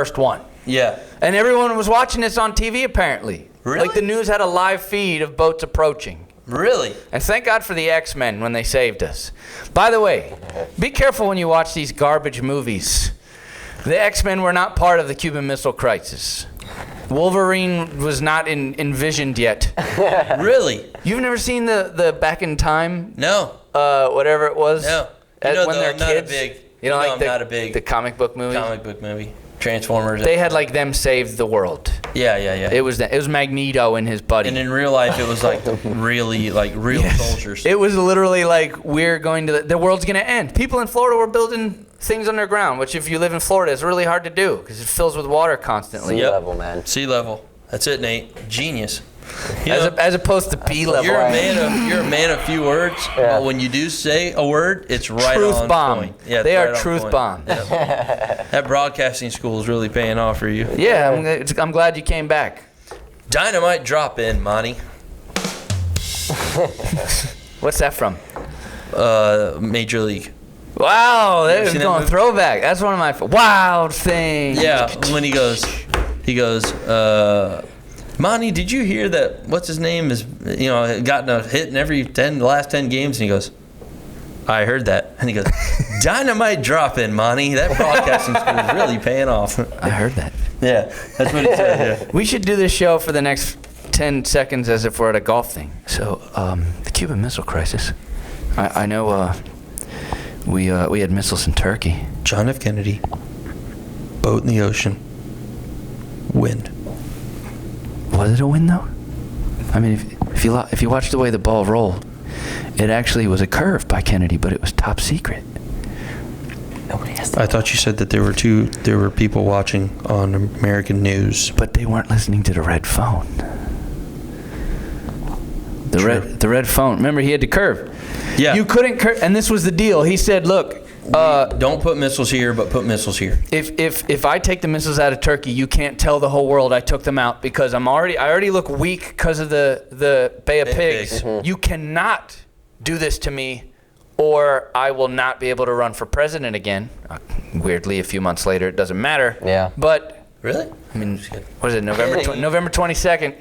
first one. Yeah. And everyone was watching this on TV apparently. Really? Like the news had a live feed of boats approaching. Really? And thank God for the X-Men when they saved us. By the way, be careful when you watch these garbage movies. The X-Men were not part of the Cuban Missile Crisis. Wolverine was not envisioned yet. Really? You've never seen the Back in Time? No. Whatever it was? No. When they're I'm kids? not a big the comic book movie? comic book movie. Transformers. They had like them save the world. Yeah. It was Magneto and his buddy. And in real life, it was like really like real soldiers. It was literally like we're going to the world's gonna end. People in Florida were building things underground, which if you live in Florida, is really hard to do because it fills with water constantly. Sea level, man. Sea level. That's it, Nate. Genius. As opposed to B level. You're a man of few words, but when you do say a word, it's right truth on bomb. point. Yeah, they right are truth bomb. Yep. That broadcasting school is really paying off for you. Yeah, I'm glad you came back. Dynamite drop in, Monty. What's that from? Major League. Wow, that was going throwback. That's one of my wild things. Yeah, when he goes, Monty, did you hear that? What's his name is gotten a hit in the last 10 games, and he goes, I heard that, and he goes, dynamite drop in, Monty. That broadcasting school is really paying off. I heard that. Yeah, that's what he said. Yeah. We should do this show for the next 10 seconds as if we're at a golf thing. So, the Cuban Missile Crisis. I know we had missiles in Turkey. John F. Kennedy, boat in the ocean, wind. Was it a win though? I mean, if you watch the way the ball rolled, it actually was a curve by Kennedy, but it was top secret. Nobody has to. I thought you said that there were people watching on American news, but they weren't listening to the red phone. The red phone. Remember, he had to curve. Yeah. You couldn't curve, and this was the deal. He said, "Look, don't put missiles here, but put missiles here. If I take the missiles out of Turkey, you can't tell the whole world I took them out because I already look weak because of the Bay of Pigs. Mm-hmm. You cannot do this to me, or I will not be able to run for president again." Weirdly, a few months later, it doesn't matter. Yeah. But Really? I mean, what is it? November 22nd.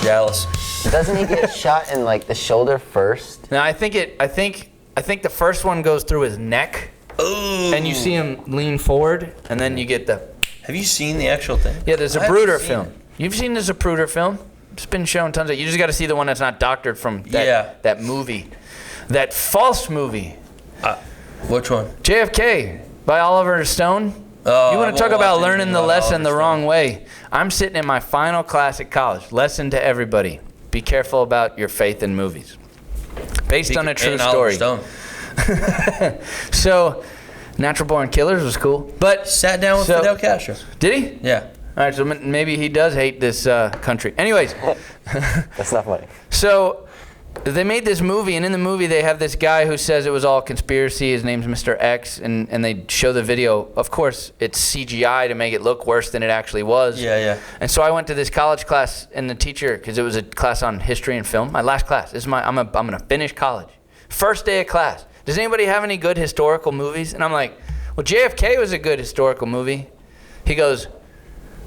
Dallas. Doesn't he get shot in like the shoulder first? Now I think the first one goes through his neck. Ooh. And you see him lean forward, and then you get the. Have you seen the actual thing? Yeah, there's a Zapruder film. You've seen the Zapruder film? It's been shown tons of. You just got to see the one that's not doctored from that movie, that false movie. Which one? JFK by Oliver Stone. Oh, you want to talk about learning the lesson the wrong way? I'm sitting in my final class at college. Lesson to everybody: be careful about your faith in movies. Based on a true story. So, Natural Born Killers was cool, but sat down with Fidel Castro. Did he? Yeah. All right, so maybe he does hate this country. Anyways. That's not funny. So they made this movie, and in the movie they have this guy who says it was all conspiracy. His name's Mr. X, and they show the video. Of course, it's CGI to make it look worse than it actually was. Yeah. And so I went to this college class, and the teacher, because it was a class on history and film, my last class. I'm going to finish college. First day of class. Does anybody have any good historical movies? And I'm like, well, JFK was a good historical movie. He goes,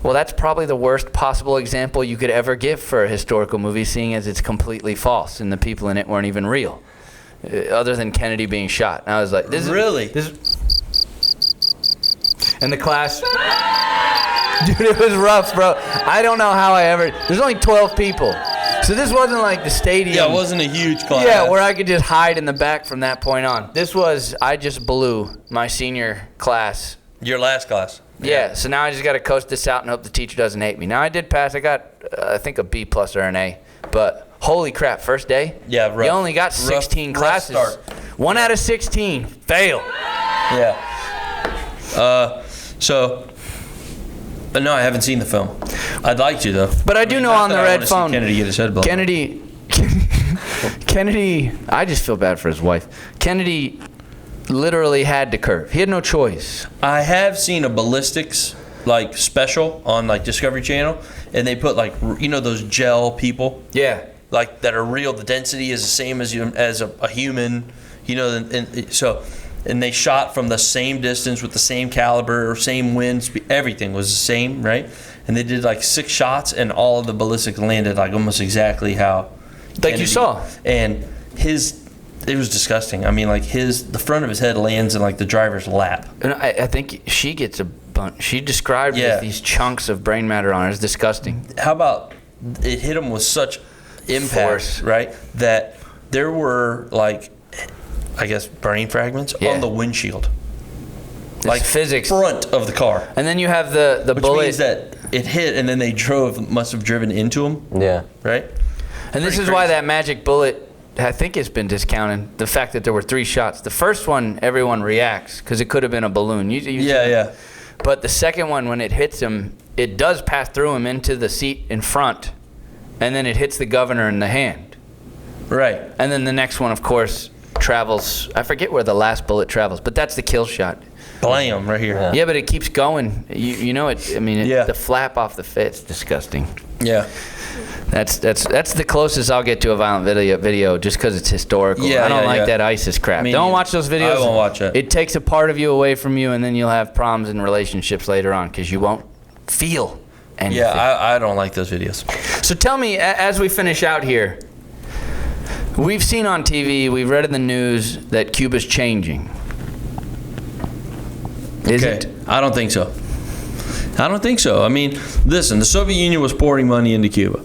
well, that's probably the worst possible example you could ever give for a historical movie, seeing as it's completely false and the people in it weren't even real, other than Kennedy being shot. And I was like, this is... And the class... Dude, it was rough, bro. I don't know how there's only 12 people. So this wasn't like the stadium. Yeah, it wasn't a huge class. Yeah, where I could just hide in the back from that point on. I just blew my senior class. Your last class. Yeah, so now I just got to coast this out and hope the teacher doesn't hate me. Now I did pass. I got, I think, a B+ or an A. But holy crap, first day? Yeah, rough. You only got 16 classes. Rough start. 1 out of 16. Fail. Yeah. But no, I haven't seen the film. I'd like to, though. But I do know on the red phone. Kennedy get his head blown. Kennedy, I just feel bad for his wife. Kennedy literally had to curve. He had no choice. I have seen a ballistics special on Discovery Channel, and they put those gel people. Yeah. That are real. The density is the same as a human. And so and they shot from the same distance with the same caliber, same wind speed, everything was the same, right? And they did like 6 shots, and all of the ballistics landed like almost exactly how Like you saw. And it was disgusting. I mean, like the front of his head lands in like the driver's lap. And I think she gets a bunch. She described it Yeah. as these chunks of brain matter on it. It's disgusting. How about it hit him with such impact, Force. right? That there were like, I guess, brain fragments Yeah. on the windshield. It's Like physics. front of the car. And then you have the Which bullet. means that it hit and then they must have driven into him, Yeah. right? And this Pretty is why crazy. that magic bullet, I think it's been discounted. The fact that there were 3 shots. The first one, everyone reacts because it could have been a balloon. Yeah. But the second one, when it hits him, it does pass through him into the seat in front, and then it hits the governor in the hand. Right. And then the next one, of course, travels. I forget where the last bullet travels, but that's the kill shot. Blam, right here. Yeah, but it keeps going. You know it. I mean, Yeah. the flap off the fit's disgusting. Yeah. That's the closest I'll get to a violent video just because it's historical. Yeah, I don't yeah, like yeah. that ISIS crap. Me Don't neither. watch those videos. I won't watch it. It takes a part of you away from you, and then you'll have problems in relationships later on because you won't feel anything. Yeah, I don't like those videos. So tell me, as we finish out here, we've seen on TV, we've read in the news that Cuba's changing. Is Okay. it? I don't think so. I don't think so. I mean, listen, the Soviet Union was pouring money into Cuba.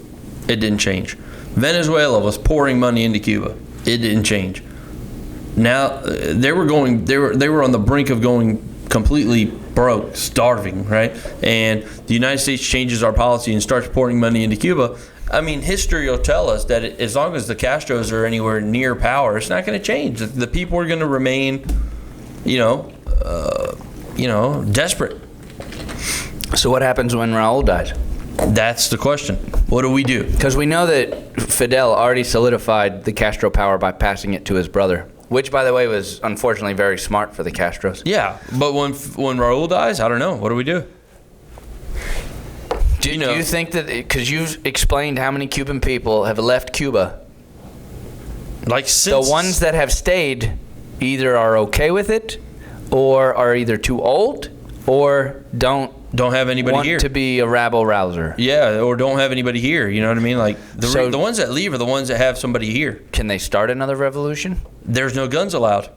It didn't change. Venezuela was pouring money into Cuba. It didn't change. Now they were on the brink of going completely broke, starving, right? And the United States changes our policy and starts pouring money into Cuba. I mean, history will tell us that as long as the Castros are anywhere near power, it's not going to change. The people are going to remain, desperate. So what happens when Raul dies? That's the question. What do we do? Because we know that Fidel already solidified the Castro power by passing it to his brother, which, by the way, was unfortunately very smart for the Castros. Yeah, but when Raul dies, I don't know. What do we do? Do you think that, because you've explained how many Cuban people have left Cuba, Like since the ones that have stayed either are okay with it or are either too old or don't have anybody want here to be a rabble-rouser. Yeah, or don't have anybody here. You know what I mean? Like So- the ones that leave are the ones that have somebody here. Can they start another revolution? There's no guns allowed.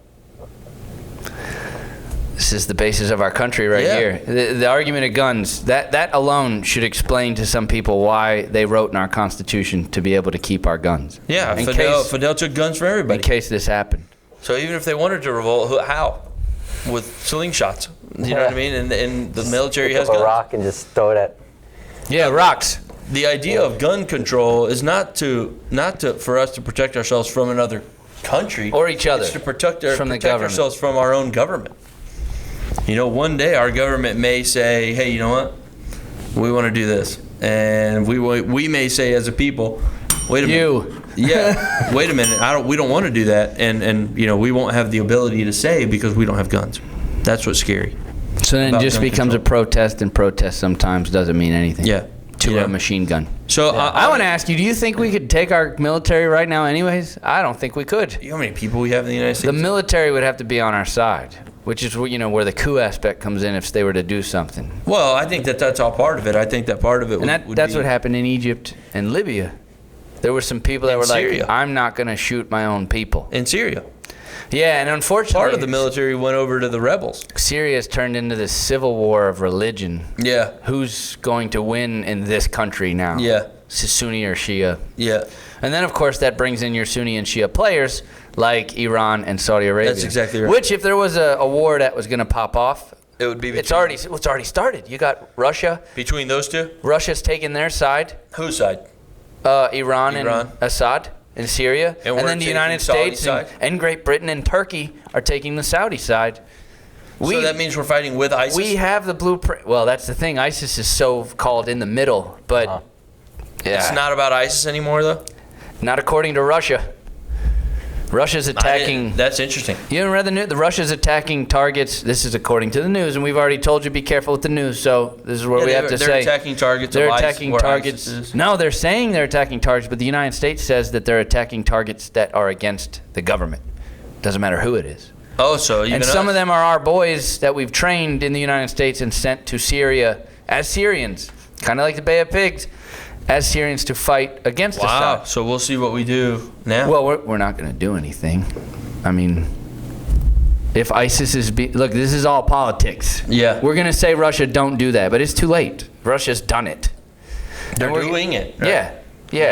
This is the basis of our country right Yeah. here. The argument of guns, that alone should explain to some people why they wrote in our Constitution to be able to keep our guns. Yeah, in Fidel took guns from everybody. case this happened. So even if they wanted to revolt, how? With slingshots. You know what I mean? And the military Pick has up a guns. rock and just throw it at. Yeah, rocks. The idea of gun control is not for us to protect ourselves from another country Or each other. It's to protect From the government. ourselves from our own government. One day our government may say, "Hey, you know what? We want to do this," and we may say as a people, "Wait a minute." Yeah, wait a minute. We don't want to do that, and we won't have the ability to say because we don't have guns. That's what's scary. So then it About just gun becomes control. a protest, and protest sometimes doesn't mean anything. Yeah. To a machine gun. So I want to ask you, do you think we could take our military right now anyways? I don't think we could. You know how many people we have in the United States? The military would have to be on our side, which is where the coup aspect comes in if they were to do something. Well, I think that's all part of it. I think that part of it And would that's be, what happened in Egypt and Libya. There were some people that In were Syria. like, I'm not going to shoot my own people. in Syria. Yeah, and unfortunately, Part of the military went over to the rebels. Syria's turned into this civil war of religion. Yeah, Who's going to win in this country now? yeah, Sunni or Shia? yeah. And then, of course, that brings in your Sunni and Shia players like Iran and Saudi Arabia. That's exactly right. Which, if there was a war that was going to pop off, It would be it's already started. You got Russia. between those two. Russia's taken their side. Whose side? Iran Iran. and Assad in Syria. And we're then the taking United Saudi States side? and Great Britain and Turkey are taking the Saudi side. So that means we're fighting with ISIS. We have the blueprint. Well, that's the thing. ISIS is so-called in the middle, but yeah, It's not about ISIS anymore, though. not according to Russia. Russia's attacking. That's interesting. You haven't read the news? The Russia's attacking targets. This is according to the news, and we've already told you be careful with the news. So this is what Yeah, we have to they're say. attacking targets. They're of ISIS, attacking where targets. ISIS is. No, they're saying they're attacking targets, but the United States says that they're attacking targets that are against the government. Doesn't matter who it is. Oh, so even And some us. of them are our boys that we've trained in the United States and sent to Syria as Syrians, kind of like the Bay of Pigs, as Syrians to fight against Wow. Assad. So we'll see what we do now. Well, we're not going to do anything. I mean, if ISIS is... Look, this is all politics. Yeah. We're going to say, Russia, don't do that. But it's too late. Russia's done it. They're And we're- doing it. Right? Yeah. Yeah. You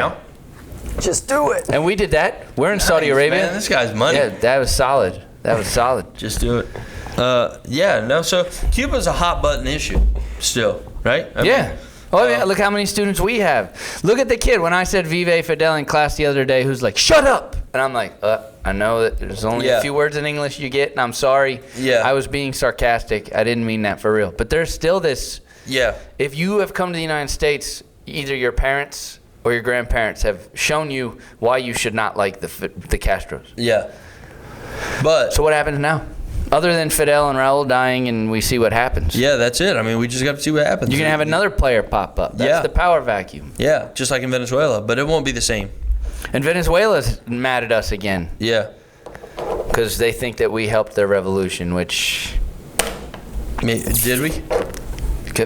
know? Just do it. And we did that. We're in Saudi Nice, Arabia. man, this guy's money. Yeah, that was solid. That was solid. Just do it. So Cuba's a hot button issue still, right? I mean, Yeah. Oh, yeah. Look how many students we have. Look at the kid. When I said Vive Fidel in class the other day, who's like, shut up. And I'm like, I know that there's only Yeah. a few words in English you get, and I'm sorry. Yeah. I was being sarcastic. I didn't mean that for real. But there's still this, Yeah. if you have come to the United States, either your parents or your grandparents have shown you why you should not like the Castros. Yeah. But So what happens now? Other than Fidel and Raul dying, and we see what happens. yeah, that's it. I mean, we just got to see what happens. You're going to have another player pop up. That's Yeah. the power vacuum. Yeah, just like in Venezuela, but it won't be the same. And Venezuela's mad at us again Yeah. because they think that we helped their revolution, which, Did we?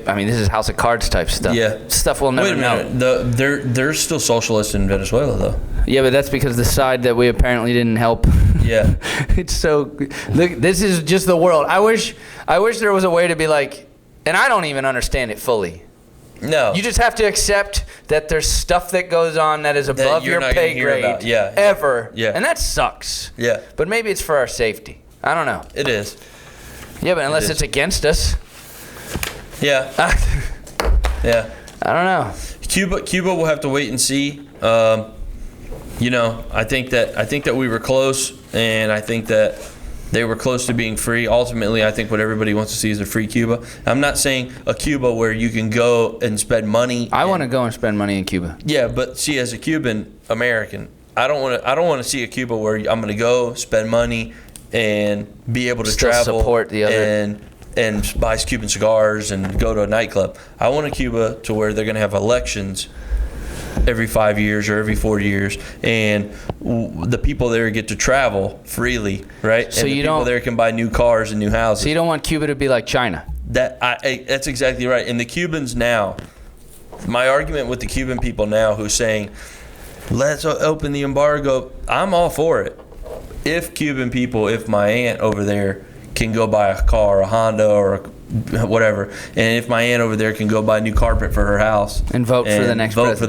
I mean, this is House of Cards type stuff. Yeah. Stuff we'll never Wait a know. minute. They're still socialists in Venezuela, though. Yeah, but that's because the side that we apparently didn't help. Yeah. It's so, look, this is just the world. I wish there was a way to be like, and I don't even understand it fully. No. You just have to accept that there's stuff that goes on that is above you're your not gonna pay hear grade about. Yeah. ever. Yeah. And that sucks. Yeah. But maybe it's for our safety. I don't know. It is. Yeah, but unless is. it's against us, Yeah. Yeah. I don't know. Cuba will have to wait and see. I think that we were close, and I think that they were close to being free. Ultimately, I think what everybody wants to see is a free Cuba. I'm not saying a Cuba where you can go and spend money. I want to go and spend money in Cuba. Yeah, but see, as a Cuban American, I don't want to see a Cuba where I'm going to go spend money and be able to Still travel support the other- and buy Cuban cigars and go to a nightclub. I want a Cuba to where they're going to have elections every 5 years or every 4 years, and the people there get to travel freely, right? So and the you people don't- there can buy new cars and new houses. So you don't want Cuba to be like China. That's exactly right. And the Cubans now, my argument with the Cuban people now who's saying, let's open the embargo, I'm all for it. If Cuban people, if my aunt over there can go buy a car, a Honda or whatever, and if my aunt over there can go buy new carpet for her house And vote for the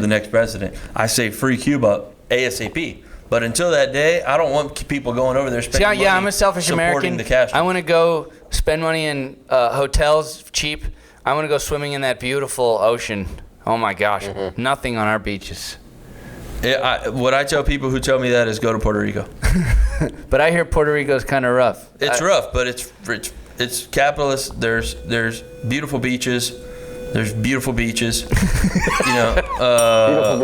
next president, I say free Cuba ASAP. But until that day, I don't want people going over there spending money. Yeah, I'm a selfish supporting American. the Castros. I want to go spend money in hotels cheap. I want to go swimming in that beautiful ocean. Oh my gosh, nothing on our beaches. What I tell people who tell me that is go to Puerto Rico. But I hear Puerto Rico's kind of rough. It's rough, but it's capitalist. There's beautiful beaches. There's beautiful beaches. Beautiful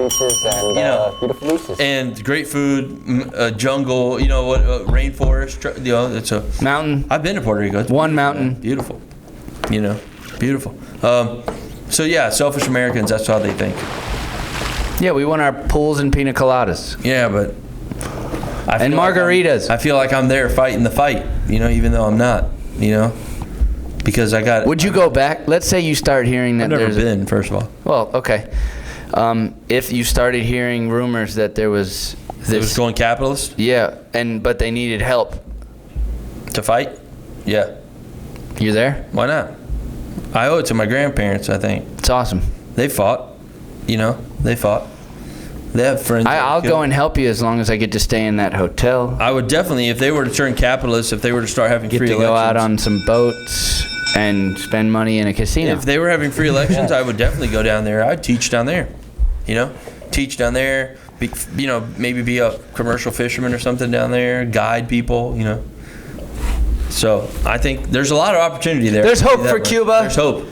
beaches and beautiful beaches. And great food, jungle. Rainforest. It's a Mountain. I've been to Puerto Rico. It's One mountain. beautiful. Beautiful. So yeah, selfish Americans. That's how they think. Yeah, we want our pools and pina coladas. Yeah, but. I And feel like margaritas. I feel like I'm there fighting the fight. even though I'm not. Because I got. Would you go back? Let's say you start hearing that I've never there's been. First of all, well, okay. If you started hearing rumors that there was this, it was going capitalist yeah, but they needed help. to fight. Yeah, You there? why not? I owe it to my grandparents. I think It's awesome. they fought. They fought. They have friends. I'll go and help you as long as I get to stay in that hotel. I would definitely, if they were to turn capitalist, if they were to start having Get free to elections. go out on some boats and spend money in a casino. If they were having free elections, I would definitely go down there. I'd teach down there. Teach down there. Maybe be a commercial fisherman or something down there. Guide people. So I think there's a lot of opportunity there. There's hope That for way. Cuba. There's hope.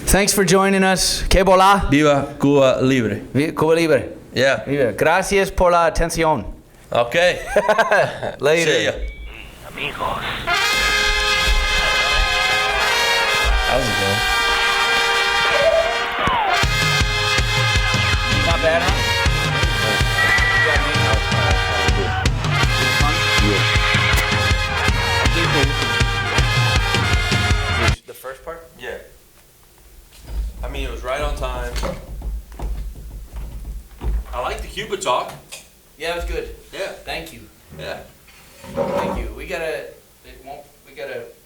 Thanks for joining us. Que bola. Viva Cuba Libre. Cuba Libre. Yeah. Viva. Gracias por la atención. Okay. Later. See ya. Amigos. How's it going? Not bad, huh? Yeah. mean, it was right on time. I like the Cuba talk. Yeah, it was good. Yeah. Thank you. Yeah. Thank you. We gotta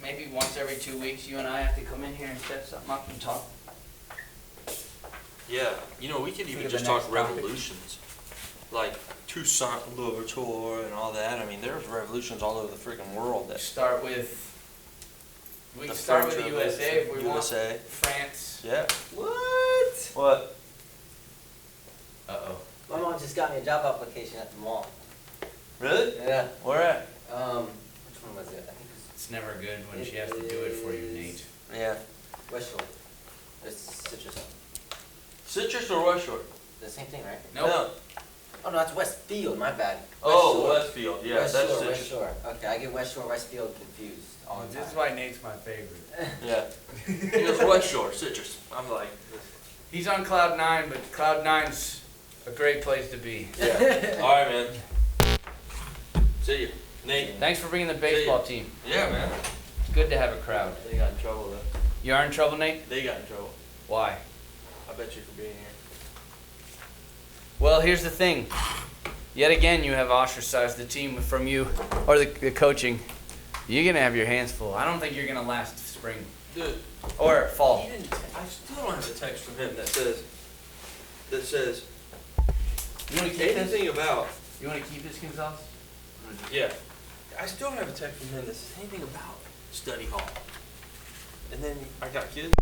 maybe once every 2 weeks, you and I have to come in here and set something up and talk. Yeah. You know, we could even Think of just the next talk topic. revolutions. Like Toussaint Louverture and all that. I mean, there's revolutions all over the freaking world. That Start with. We The can start with French the USA if we USA. want. France. Yeah. What? What? Uh-oh. My mom just got me a job application at the mall. Really? Yeah. Where at? Which one was it? I think it was It's never good when she has to do it for you, Nate. Yeah. West Shore. It's Citrus. Citrus or West Shore? The same thing, right? Nope. No. Oh no, that's Westfield. My bad. Oh, Westfield. Yeah, West that's Shore, Citrus. West Shore. Okay, I get West Shore, Westfield confused all the time. This is why Nate's my favorite. Yeah. He goes West Shore, Citrus. I'm like, He's on Cloud 9, but Cloud 9's a great place to be. yeah. All right, man. See you, Nate. Thanks for bringing the baseball team. Yeah, man. It's good to have a crowd. They got in trouble though. You are in trouble, Nate? They got in trouble. Why? I bet you for being here. Well, here's the thing. Yet again, you have ostracized the team from you, or the coaching. You're going to have your hands full. I don't think you're going to last spring. Dude. Or fall. He didn't. I still don't have a text from him that says. You want to keep this? Anything about. You want to keep this, Gonzalez? Yeah. I still don't have a text from him that says anything about study hall. And then I got kids.